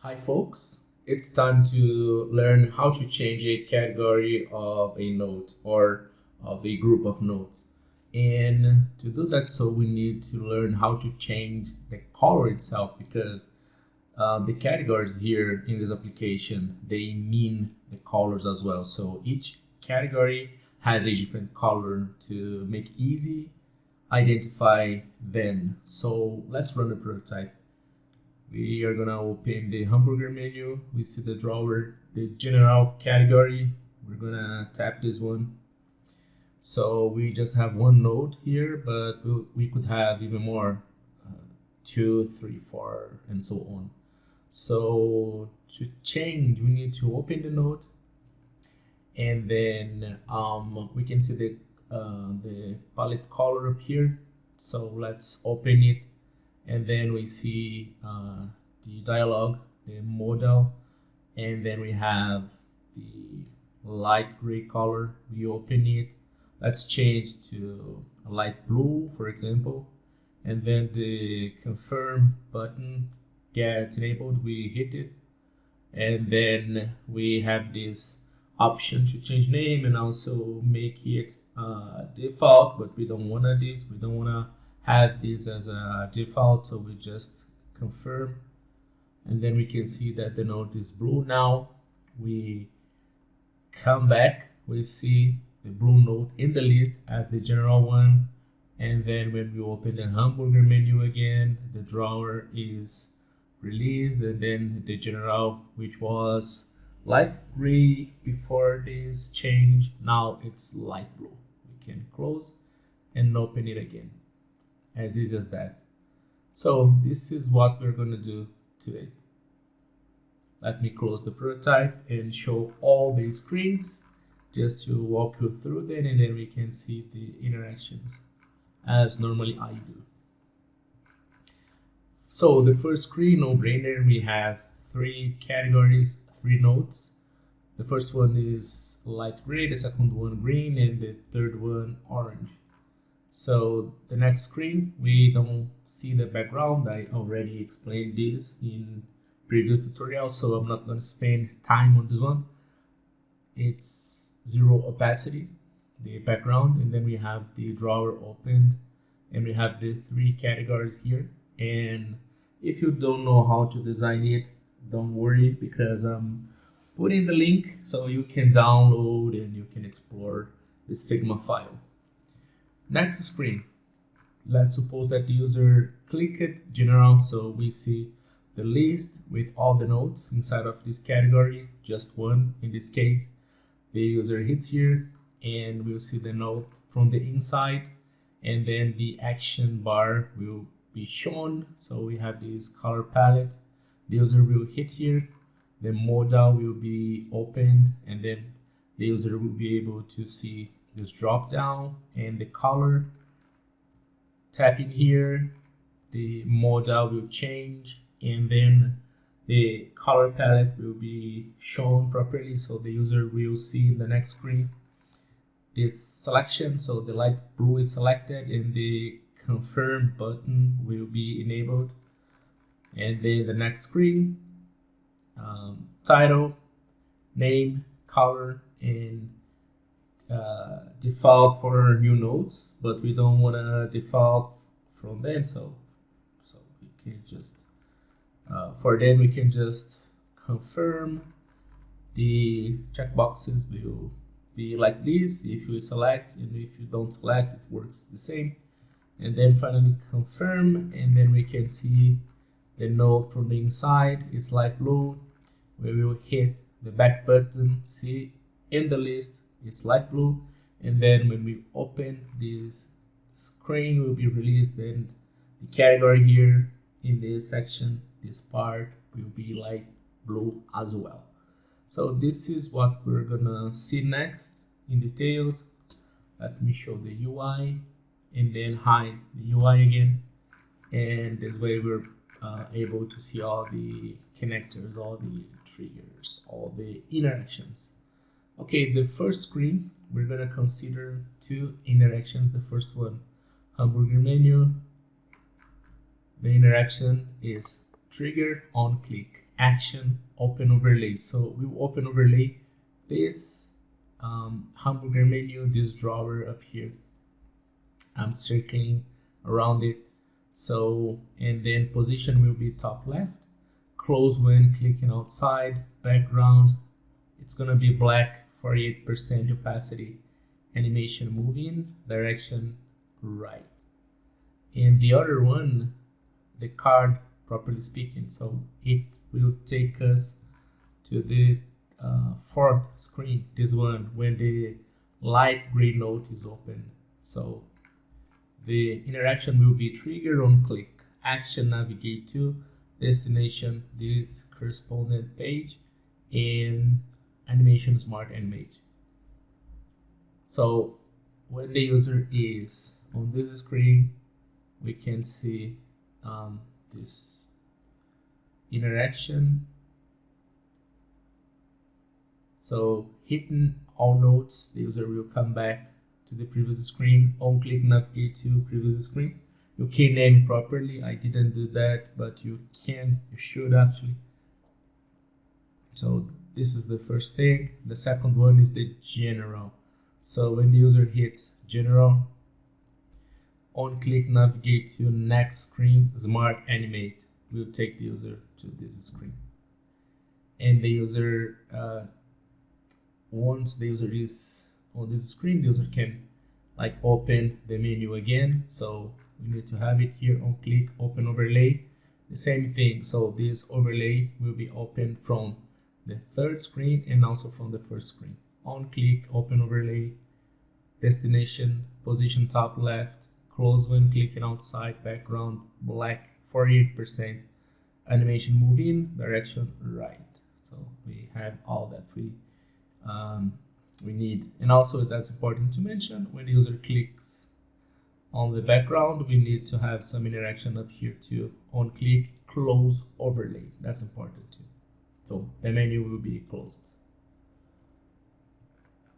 Hi folks, it's time to learn how to change a category of a note or of a group of notes. And to do that, so we need to learn how to change the color itself because the categories here in this application, they mean the colors as well. So each category has a different color to make easy identify them. So let's run a prototype. We are gonna open the hamburger menu. We see the drawer, the general category. We're gonna tap this one. So we just have one node here, but we could have even more, 2, 3, 4, and so on. So to change, we need to open the node, and then we can see the palette color up here. So let's open it, and then we see the dialog, the modal, and then we have the light gray color. We open it. Let's change to a light blue, for example, and then the confirm button gets enabled. We hit it, and then we have this option to change name and also make it default, but we don't want this. We don't want to have this as a default, so we just confirm, and then we can see that the node is blue now. We come back, we see the blue node in the list as the general one, and then when we open the hamburger menu again, the drawer is released, and then the general, which was light gray before this change, now it's light blue. We can close and open it again, as easy as that. So this is what we're going to do today. Let me close the prototype and show all the screens just to walk you through them, and then we can see the interactions as normally I do. So the first screen, no brainer, we have 3 categories, 3 nodes. The first one is light gray, the second one green, and the third one orange. So the next screen, we don't see the background. I already explained this in previous tutorial, so I'm not going to spend time on this one. It's 0 opacity, the background, and then we have the drawer opened, and we have the 3 categories here. And if you don't know how to design it, don't worry, because I'm putting the link so you can download and you can explore this Figma file. Next screen, let's suppose that the user clicked general, so we see the list with all the nodes inside of this category, just one in this case. The user hits here and we'll see the node from the inside, and then the action bar will be shown. So we have this color palette. The user will hit here, the modal will be opened, and then the user will be able to see this drop down and the color. Tapping here, the modal will change, and then the color palette will be shown properly, so the user will see in the next screen this selection. So the light blue is selected and the confirm button will be enabled, and then the next screen, title, name, color, and default for new nodes, but we don't want to default from them, so we can just for them we can just confirm. The checkboxes will be like this if you select, and if you don't select, it works the same. And then finally confirm, and then we can see the node from the inside is light blue. We will hit the back button, see in the list it's light blue, and then when we open this screen will be released, and the category here in this section, this part will be light blue as well. So this is what we're gonna see next in details. Let me show the UI and then hide the UI again, and this way we're able to see all the connectors, all the triggers, all the interactions. Okay, the first screen, we're gonna consider 2 interactions. The first one, hamburger menu. The interaction is trigger on click, action open overlay. So we will open overlay this hamburger menu, this drawer up here. I'm circling around it. So, and then position will be top left. Close when clicking outside. Background, it's gonna be black, 48% opacity. Animation moving, direction right. And the other one, the card, properly speaking, so it will take us to the fourth screen, this one, when the light gray note is open. So the interaction will be trigger on click, action navigate to, destination, this correspondent page, and animation smart animate. So when the user is on this screen, we can see this interaction. So hitting all notes, the user will come back to the previous screen. On click, navigate to previous screen. You can name it properly. I didn't do that, but you can, you should actually. So this is the first thing. The second one is the general. So when the user hits general, on click, navigate to next screen, smart animate will take the user to this screen. And the user, once the user is on this screen, the user can like open the menu again. So we need to have it here on click, open overlay, the same thing. So this overlay will be open from the third screen and also from the first screen. On click, open overlay, destination, position top left, close when clicking outside, background black, 48%, animation moving, direction right. So we have all that we need. And also that's important to mention, when the user clicks on the background, we need to have some interaction up here too. On click, close overlay, that's important too. So the menu will be closed.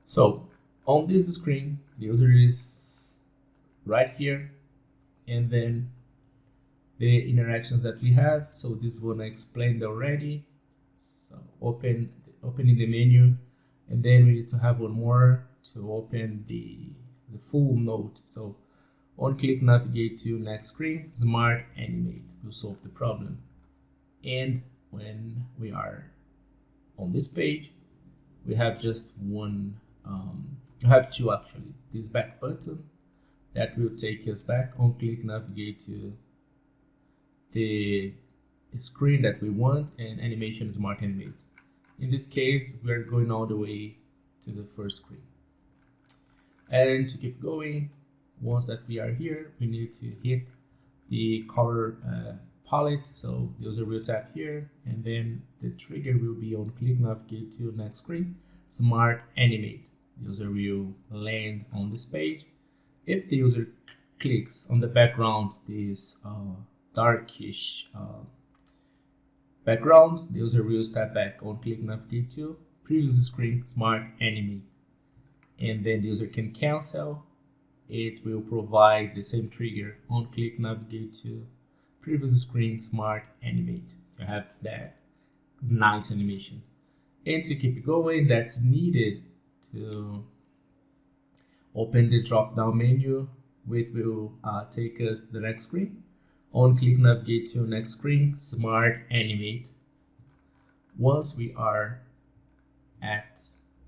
So on this screen, the user is right here, and then the interactions that we have. So this one I explained already. So opening the menu, and then we need to have one more to open the full note. So on click, navigate to next screen, smart animate will solve the problem. And when we are on this page, we have just one, we have two actually. This back button that will take us back. On click, navigate to the screen that we want, and animation smart animate. In this case, we are going all the way to the first screen. And to keep going, once that we are here, we need to hit the color palette. So the user will tap here, and then the trigger will be on click, navigate to next screen, smart animate. The user will land on this page. If the user clicks on the background, this darkish background, the user will step back. On click, navigate to previous screen, smart animate, and then the user can cancel. It will provide the same trigger. On click, navigate to previous screen, smart animate, to have that nice animation. And to keep it going, that's needed to open the drop down menu, which will take us to the next screen. On click, navigate to next screen, smart animate. Once we are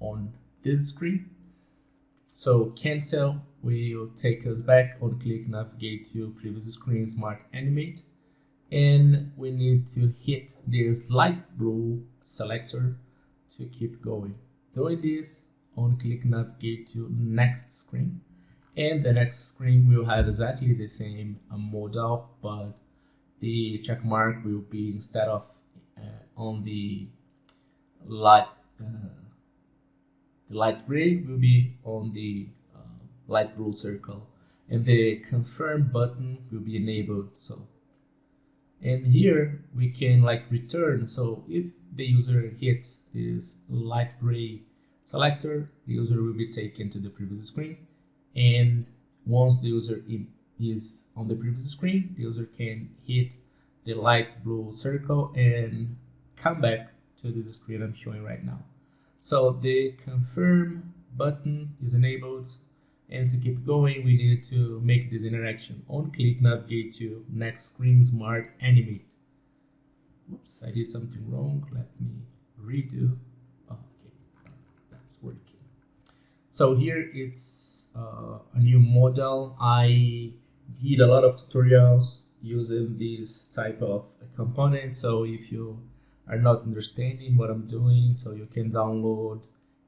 on this screen, so cancel will take us back. On click, navigate to previous screen, smart animate, and we need to hit this light blue selector to keep going. Doing this, on click, navigate to next screen, and the next screen will have exactly the same modal, but the check mark will be, instead of on the light gray, will be on the light blue circle, and the confirm button will be enabled. So, and here we can like return. So if the user hits this light gray selector, the user will be taken to the previous screen. And once the user is on the previous screen, the user can hit the light blue circle and come back to this screen I'm showing right now. So the confirm button is enabled, and to keep going we need to make this interaction. On click, navigate to next screen, smart animate. Whoops, I did something wrong. Let me redo. Oh, okay, that's working. So here it's a new model. I did a lot of tutorials using this type of component. So if you are not understanding what I'm doing, so you can download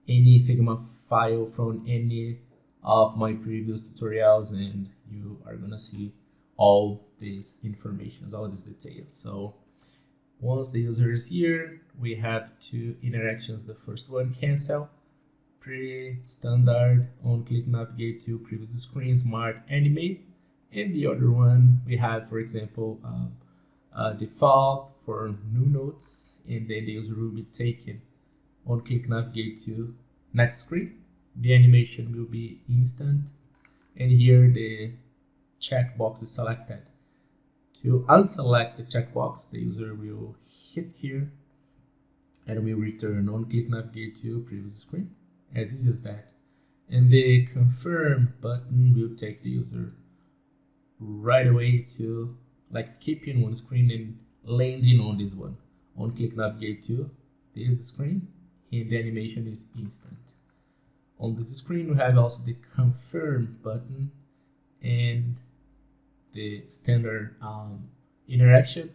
any Figma file from any of my previous tutorials, and you are gonna see all these information, all these details. So once the user is here, we have two interactions. The first one, cancel, pretty standard. On click, navigate to previous screen, smart animate. And the other one, we have, for example, default for new notes, and then the user will be taken. On click, navigate to next screen. The animation will be instant, and here the checkbox is selected. To unselect the checkbox, the user will hit here and will return. On click, navigate to previous screen, as easy as that. And the confirm button will take the user right away to like skipping one screen and landing on this one. On click, navigate to this screen, and the animation is instant. On this screen we have also the confirm button and the standard interaction,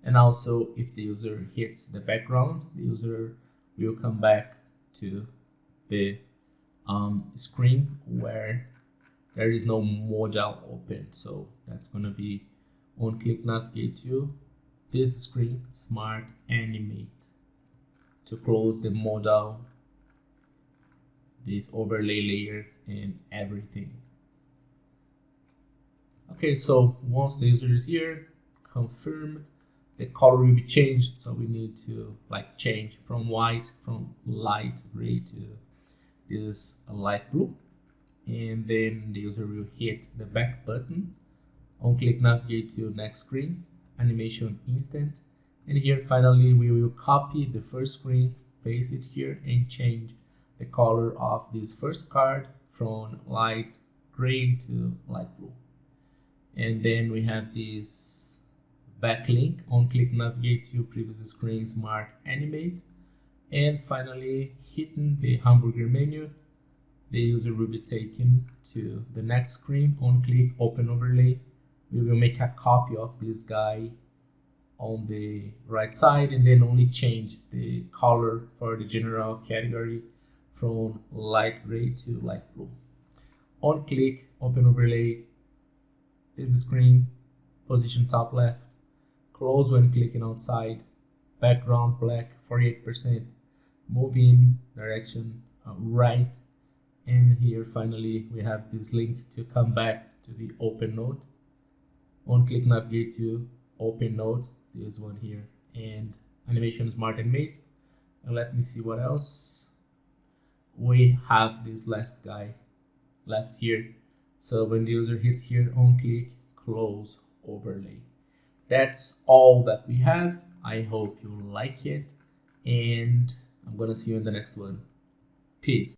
and also if the user hits the background, the user will come back to the screen where there is no modal open. So that's going to be on click, navigate to this screen, smart animate, to close the modal, this overlay layer and everything. Okay, so once the user is here, confirmed, the color will be changed. So we need to like change from white, from light gray to this light blue. And then the user will hit the back button. On click, navigate to next screen, animation instant. And here finally we will copy the first screen, paste it here, and change the color of this first card from light gray to light blue. And then we have this backlink. On click, navigate to previous screen, smart animate. And finally, hitting the hamburger menu, the user will be taken to the next screen. On click, open overlay. We will make a copy of this guy on the right side, and then only change the color for the general category from light gray to light blue. On click, open overlay, this screen, position top left, close when clicking outside, background black 48%, move in direction right, and here finally we have this link to come back to the open node. On click, navigate to open node, this one here, and animation smart and made. And let me see what else. We have this last guy left here. So when the user hits here, on click, close overlay. That's all that we have. I hope you like it, and I'm gonna see you in the next one. Peace.